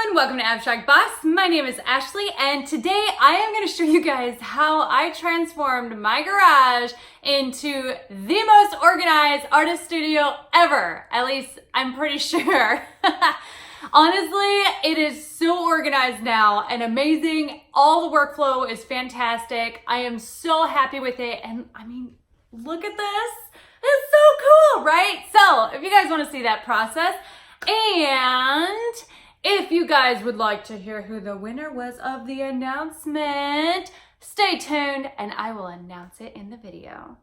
everyone, welcome to Abstract Boss. My name is Ashley and today I am going to show you guys how I transformed my garage into the most organized artist studio ever. At least I'm pretty sure. Honestly, it is so organized now and amazing. All the workflow is fantastic. I am so happy with it, and I mean, look at this. It's so cool, right? So if you guys want to see that process, and if you guys would like to hear who the winner was of the announcement, stay tuned and I will announce it in the video.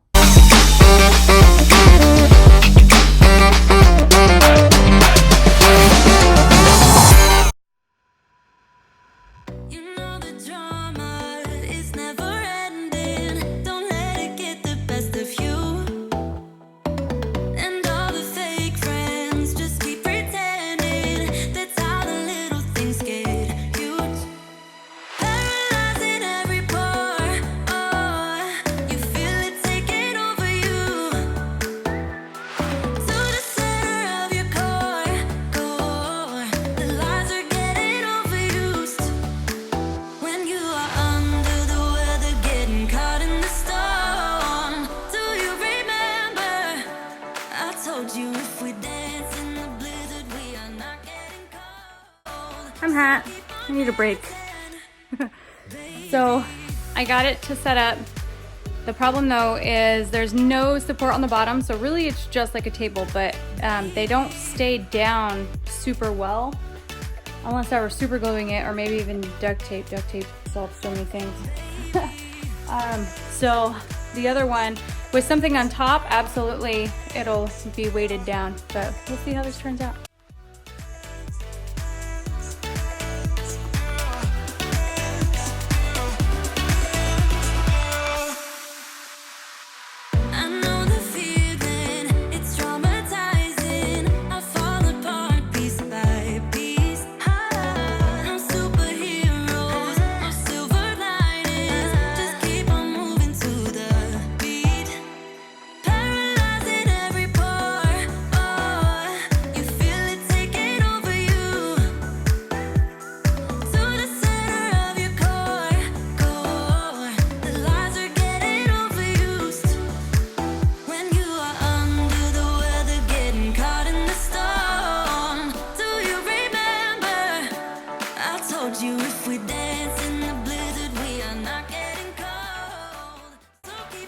I'm hot. I need a break. So I got it to set up. The problem though is there's no support on the bottom, so really it's just like a table, but they don't stay down super well unless I were super gluing it, or maybe even duct tape. Duct tape solves so many things. So the other one with something on top, absolutely it'll be weighted down, but we'll see how this turns out.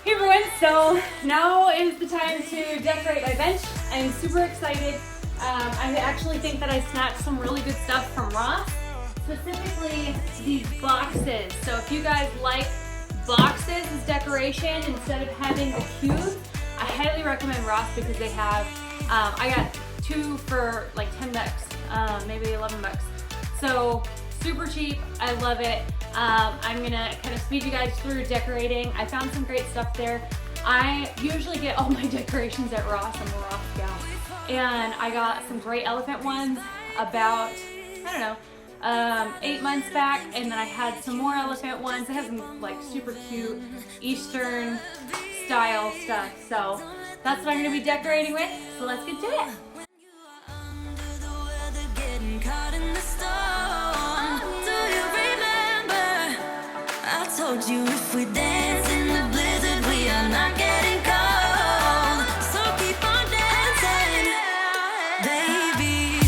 Hey everyone, so now is the time to decorate my bench. I'm super excited. I actually think that I snatched some really good stuff from Ross, specifically these boxes. So if you guys like boxes as decoration instead of having the cubes, I highly recommend Ross because they have, I got 2 for like 10 bucks, maybe 11 bucks. So super cheap, I love it. I'm gonna kind of speed you guys through decorating. I found some great stuff there. I usually get all my decorations at Ross. I'm a Ross gal. And I got some great elephant ones about, I don't know, 8 months back. And then I had some more elephant ones. I have some like super cute Eastern style stuff. So that's what I'm gonna be decorating with. So let's get to it. Told you if we dance in the blizzard, we are not getting cold. So keep on dancing, baby.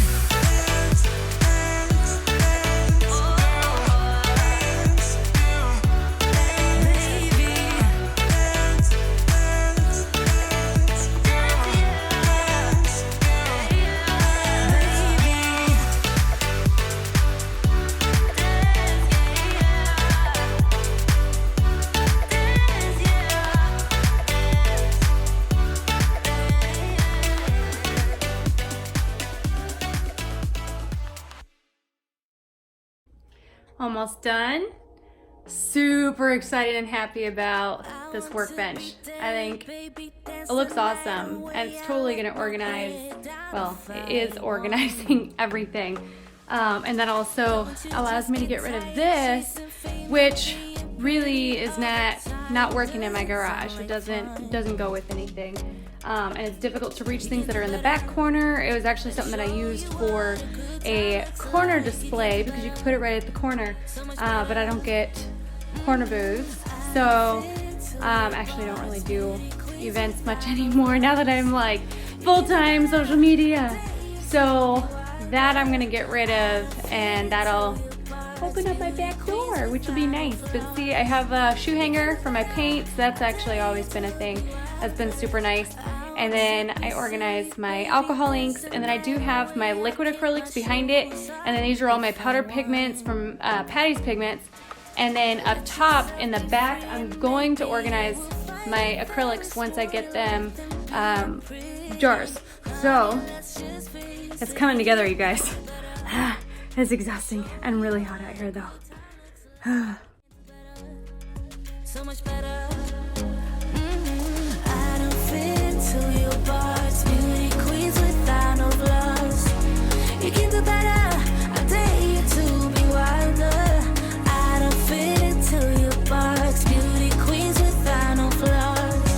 Almost done. Super excited and happy about this workbench. I think it looks awesome and it's totally gonna organize, well, it is organizing everything. And that also allows me to get rid of this, which really is not working in my garage. It doesn't go with anything. And it's difficult to reach things that are in the back corner. It was actually something that I used for a corner display because you can put it right at the corner, but I don't get corner booths. So actually I don't really do events much anymore now that I'm like full-time social media. So that I'm gonna get rid of, and that'll open up my back door, which will be nice. But see, I have a shoe hanger for my paints. That's actually always been a thing. That's been super nice. And then I organized my alcohol inks, and then I do have my liquid acrylics behind it, and then these are all my powder pigments from Patty's Pigments. And then up top in the back, I'm going to organize my acrylics once I get them jars. So it's coming together, you guys. It's exhausting and really hot out here though. So much better. I don't fit into your box. Beauty queens without no gloves. You can do better. I dare you to be wilder. I don't fit into your box. Beauty queens without no gloves.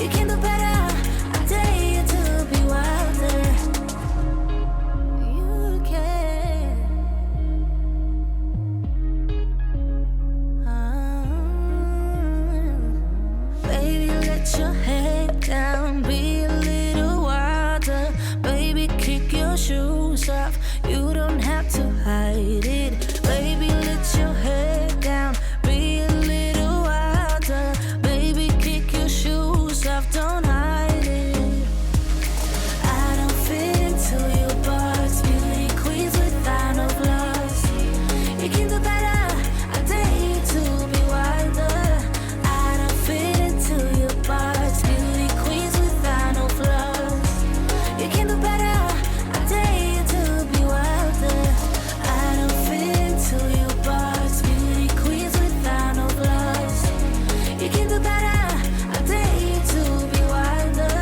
You can do better. I dare you to be wilder. You can. Baby, let your head down, be a little wilder. Baby, kick your shoes off, you don't have to hide it. Baby, let your head down, be a little wilder. Baby, kick your shoes off, don't hide it. I don't fit into your box, beauty queens without no gloves. You can do better, I dare you to be wilder. I don't fit into your box, beauty queens without no gloves. You can do better, I dare you to be wilder. I don't fit into your box, beauty queens without no gloves. You can do better, I dare you to be wilder.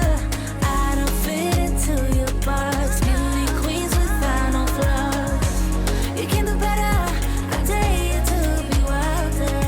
I don't fit into your box, beauty queens without no gloves. You can do better, I dare you to be wilder.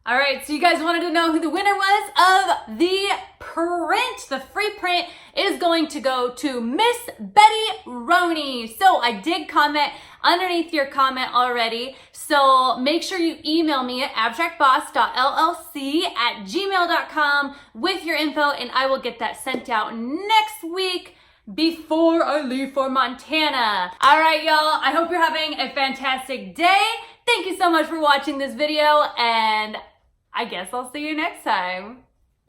All right, so you guys wanted to know who the winner was of the print. The free print is going to go to Miss Betty Roney. So I did comment underneath your comment already. So make sure you email me at abstractboss.llc@gmail.com with your info, and I will get that sent out next week before I leave for Montana. All right, y'all, I hope you're having a fantastic day. Thank you so much for watching this video, and I guess I'll see you next time.